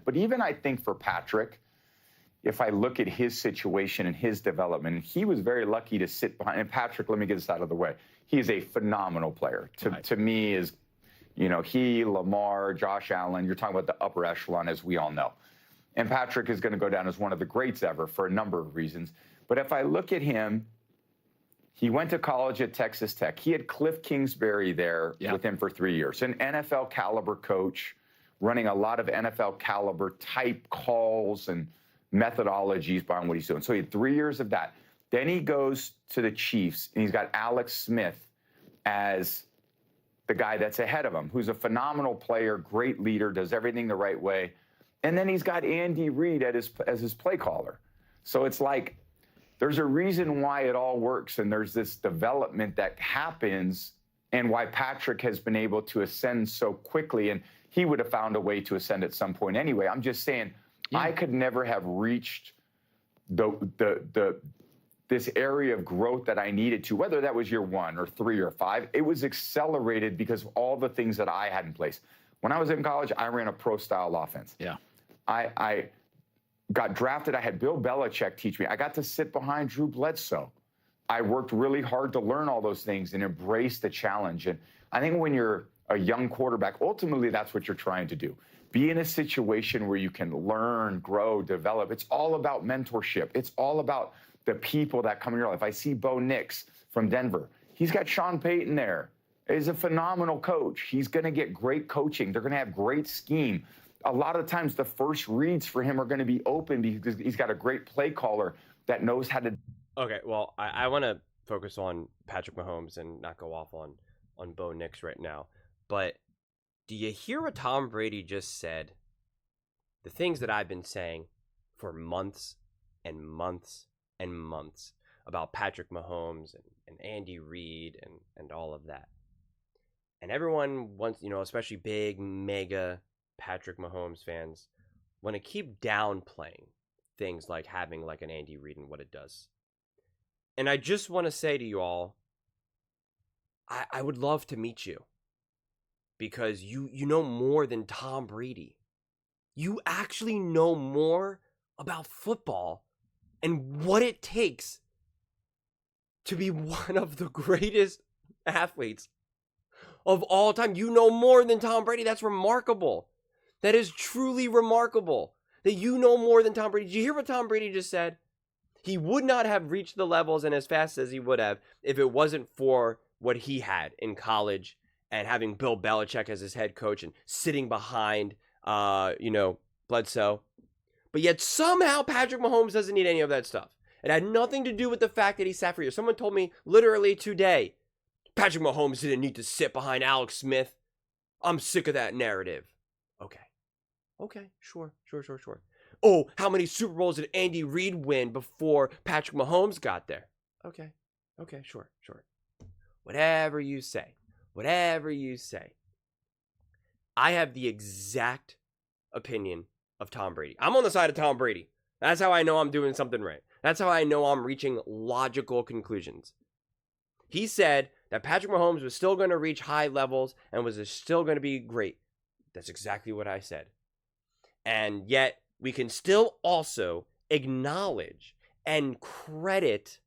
But even I think for Patrick, if I look at his situation and his development, he was very lucky to sit behind. And Patrick, let me get this out of the way. He's a phenomenal player. To me, is, he, Lamar, Josh Allen, you're talking about the upper echelon, as we all know. And Patrick is going to go down as one of the greats ever for a number of reasons. But if I look at him, he went to college at Texas Tech. He had Cliff Kingsbury there with him for 3 years, an NFL caliber coach, running a lot of NFL caliber type calls and methodologies behind what he's doing. So he had 3 years of that. Then he goes to the Chiefs, and he's got Alex Smith as the guy that's ahead of him, who's a phenomenal player, great leader, does everything the right way. And then he's got Andy Reid as his play caller. So it's like there's a reason why it all works, and there's this development that happens, and why Patrick has been able to ascend so quickly. And he would have found a way to ascend at some point anyway. I'm just saying, I could never have reached this area of growth that I needed to, whether that was year 1 or 3 or 5. It was accelerated because of all the things that I had in place. When I was in college, I ran a pro-style offense. Yeah. I got drafted. I had Bill Belichick teach me. I got to sit behind Drew Bledsoe. I worked really hard to learn all those things and embrace the challenge. And I think when you're a young quarterback, ultimately that's what you're trying to do. Be in a situation where you can learn, grow, develop. It's all about mentorship. It's all about the people that come in your life. I see Bo Nix from Denver. He's got Sean Payton there. He's a phenomenal coach. He's going to get great coaching. They're going to have great scheme. A lot of times the first reads for him are going to be open because he's got a great play caller that knows how to. Okay, well, I want to focus on Patrick Mahomes and not go off on Bo Nix right now. But do you hear what Tom Brady just said? The things that I've been saying for months and months and months about Patrick Mahomes and Andy Reid and all of that. And everyone wants, especially big, mega Patrick Mahomes fans, want to keep downplaying things like having like an Andy Reid and what it does. And I just want to say to you all, I would love to meet you, because you know more than Tom Brady. You actually know more about football and what it takes to be one of the greatest athletes of all time. You know more than Tom Brady. That's remarkable. That is truly remarkable that you know more than Tom Brady. Did you hear what Tom Brady just said? He would not have reached the levels and as fast as he would have if it wasn't for what he had in college and having Bill Belichick as his head coach and sitting behind, Bledsoe. But yet somehow Patrick Mahomes doesn't need any of that stuff. It had nothing to do with the fact that he sat for years. Someone told me literally today, Patrick Mahomes didn't need to sit behind Alex Smith. I'm sick of that narrative. Okay, sure. Oh, how many Super Bowls did Andy Reid win before Patrick Mahomes got there? Okay, sure. Whatever you say. I have the exact opinion of Tom Brady. I'm on the side of Tom Brady. That's how I know I'm doing something right. That's how I know I'm reaching logical conclusions. He said that Patrick Mahomes was still going to reach high levels and was still going to be great. That's exactly what I said. And yet, we can still also acknowledge and credit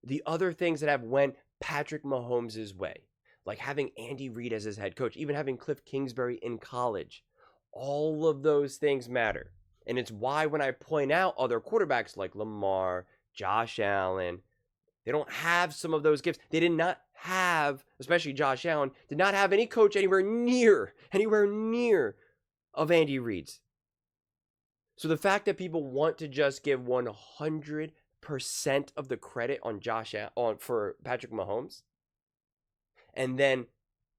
the other things that have went Patrick Mahomes' way, like having Andy Reid as his head coach, even having Cliff Kingsbury in college. All of those things matter. And it's why when I point out other quarterbacks like Lamar, Josh Allen, they don't have some of those gifts. They did not have, especially Josh Allen, did not have any coach anywhere near of Andy Reid's. So the fact that people want to just give 100% of the credit for Patrick Mahomes, and then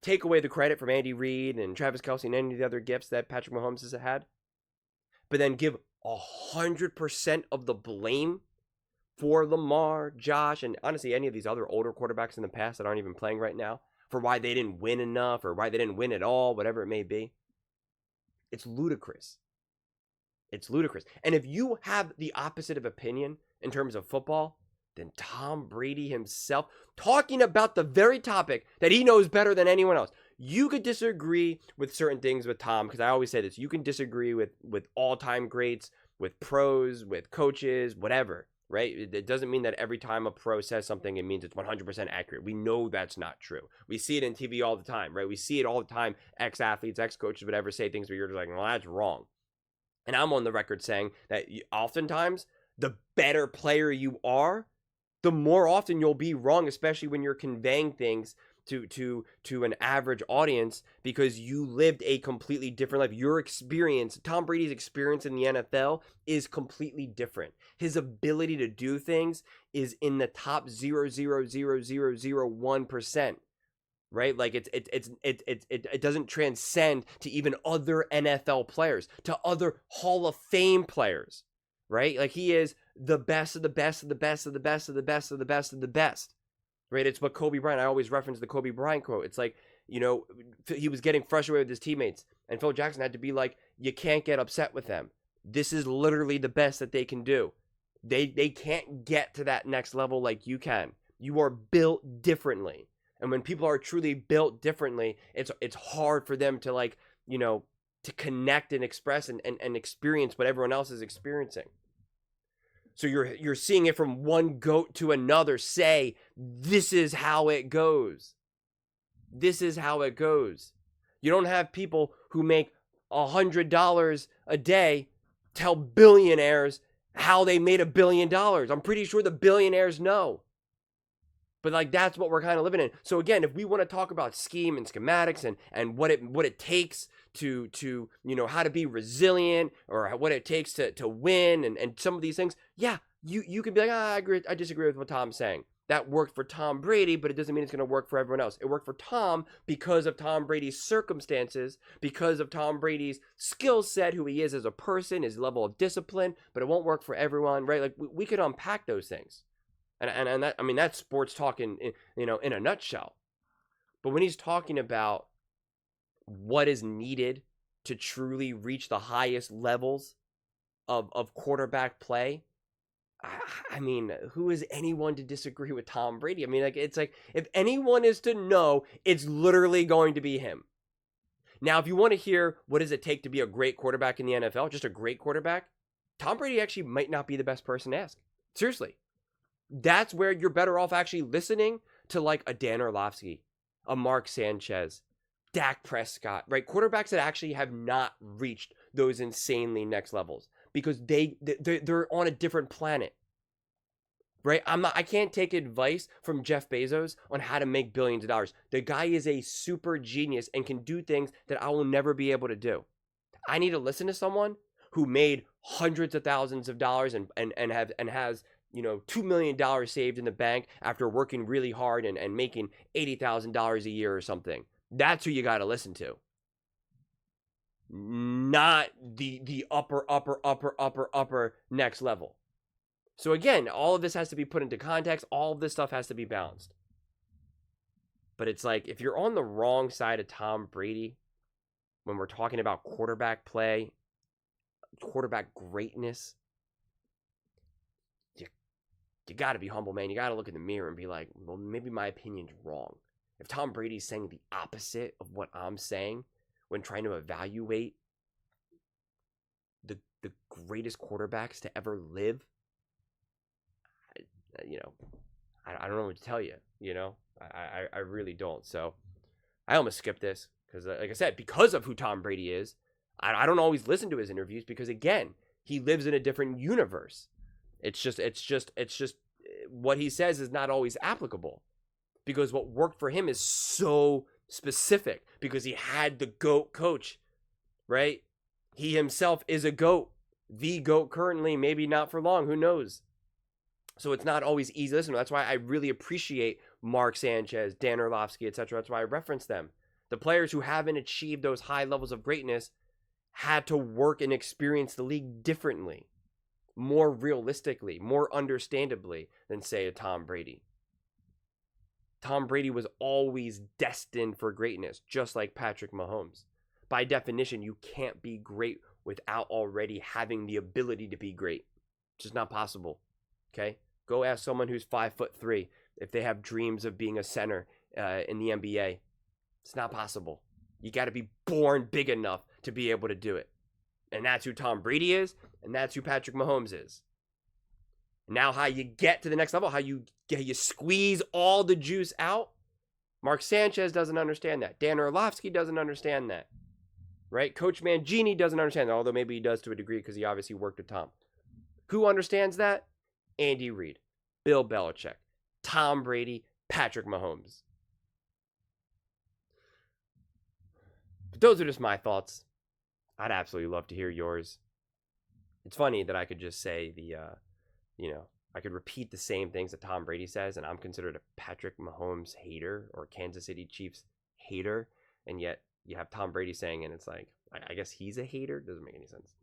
take away the credit from Andy Reid and Travis Kelce and any of the other gifts that Patrick Mahomes has had, but then give 100% of the blame for Lamar, Josh, and honestly any of these other older quarterbacks in the past that aren't even playing right now for why they didn't win enough or why they didn't win at all, whatever it may be. It's ludicrous. And if you have the opposite of opinion in terms of football, then Tom Brady himself, talking about the very topic that he knows better than anyone else, you could disagree with certain things with Tom, because I always say this, you can disagree with all-time greats, with pros, with coaches, whatever, right? It doesn't mean that every time a pro says something, it means it's 100% accurate. We know that's not true. We see it in TV all the time, right? We see it all the time. Ex-athletes, ex-coaches, whatever, say things where you're just like, well, that's wrong. And I'm on the record saying that oftentimes the better player you are, the more often you'll be wrong, especially when you're conveying things to an average audience, because you lived a completely different life. Your experience, Tom Brady's experience in the NFL is completely different. His ability to do things is in the top 0.00001%. Right? Like it doesn't transcend to even other NFL players, to other Hall of Fame players, right? Like he is the best of the best of the best of the best of the best of the best of the best, right? It's what Kobe Bryant, I always reference the Kobe Bryant quote. It's like, you know, he was getting frustrated with his teammates, and Phil Jackson had to be like, you can't get upset with them. This is literally the best that they can do. They can't get to that next level like you can. You are built differently. And when people are truly built differently, it's hard for them to, like, you know, to connect and express and experience what everyone else is experiencing. So you're seeing it from one GOAT to another say, this is how it goes. This is how it goes. You don't have people who make $100 a day tell billionaires how they made $1 billion. I'm pretty sure the billionaires know. But like, that's what we're kind of living in. So again, if we want to talk about scheme and schematics and what it takes to you know, how to be resilient, or what it takes to win, and some of these things, yeah, you could be like, I disagree with what Tom's saying. That worked for Tom Brady, but it doesn't mean it's going to work for everyone else. It worked for Tom because of Tom Brady's circumstances, because of Tom Brady's skill set, who he is as a person, his level of discipline, but it won't work for everyone, right? Like, we could unpack those things. And that, I mean, that's sports talk in a nutshell. But when he's talking about what is needed to truly reach the highest levels of quarterback play, I mean, who is anyone to disagree with Tom Brady? I mean, like, it's like, if anyone is to know, it's literally going to be him. Now, if you want to hear what does it take to be a great quarterback in the NFL, just a great quarterback, Tom Brady actually might not be the best person to ask. Seriously. That's where you're better off actually listening to, like, a Dan Orlovsky, a Mark Sanchez, Dak Prescott, right? Quarterbacks that actually have not reached those insanely next levels, because they're on a different planet, right? I can't take advice from Jeff Bezos on how to make billions of dollars. The guy is a super genius and can do things that I will never be able to do. I need to listen to someone who made hundreds of thousands of dollars and has, you know, $2 million saved in the bank after working really hard and making $80,000 a year or something. That's who you got to listen to. Not the upper next level. So again, all of this has to be put into context. All of this stuff has to be balanced. But it's like, if you're on the wrong side of Tom Brady, when we're talking about quarterback play, quarterback greatness, you got to be humble, man. You got to look in the mirror and be like, well, maybe my opinion's wrong. If Tom Brady's saying the opposite of what I'm saying when trying to evaluate the greatest quarterbacks to ever live, I don't know what to tell you, I really don't. So I almost skipped this because, like I said, because of who Tom Brady is, I don't always listen to his interviews because, again, he lives in a different universe. It's just what he says is not always applicable, because what worked for him is so specific, because he had the GOAT coach, right? He himself is a GOAT, the GOAT currently, maybe not for long, who knows? So it's not always easy to listen to. That's why I really appreciate Mark Sanchez, Dan Orlovsky, etc. That's why I reference them. The players who haven't achieved those high levels of greatness had to work and experience the league differently, more realistically, more understandably than, say, a Tom Brady. Tom Brady was always destined for greatness, just like Patrick Mahomes. By definition, you can't be great without already having the ability to be great. It's just not possible. Okay? Go ask someone who's 5'3" if they have dreams of being a center in the NBA. It's not possible. You got to be born big enough to be able to do it. And that's who Tom Brady is, and that's who Patrick Mahomes is. Now how you get to the next level, how you squeeze all the juice out, Mark Sanchez doesn't understand that. Dan Orlovsky doesn't understand that. Right? Coach Mangini doesn't understand that, although maybe he does to a degree because he obviously worked with Tom. Who understands that? Andy Reid, Bill Belichick, Tom Brady, Patrick Mahomes. But those are just my thoughts. I'd absolutely love to hear yours. It's funny that I could just say I could repeat the same things that Tom Brady says, and I'm considered a Patrick Mahomes hater or Kansas City Chiefs hater, and yet you have Tom Brady saying, and it's like, I guess he's a hater? Doesn't make any sense.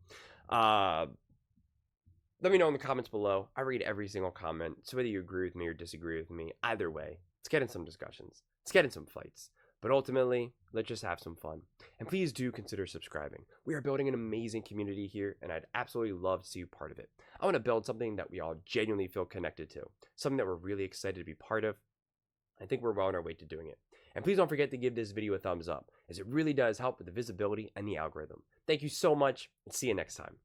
Let me know in the comments below. I read every single comment, so whether you agree with me or disagree with me, either way, let's get in some discussions. Let's get in some fights. But ultimately, let's just have some fun. And please do consider subscribing. We are building an amazing community here, and I'd absolutely love to see you part of it. I want to build something that we all genuinely feel connected to, something that we're really excited to be part of. I think we're well on our way to doing it. And please don't forget to give this video a thumbs up, as it really does help with the visibility and the algorithm. Thank you so much, and see you next time.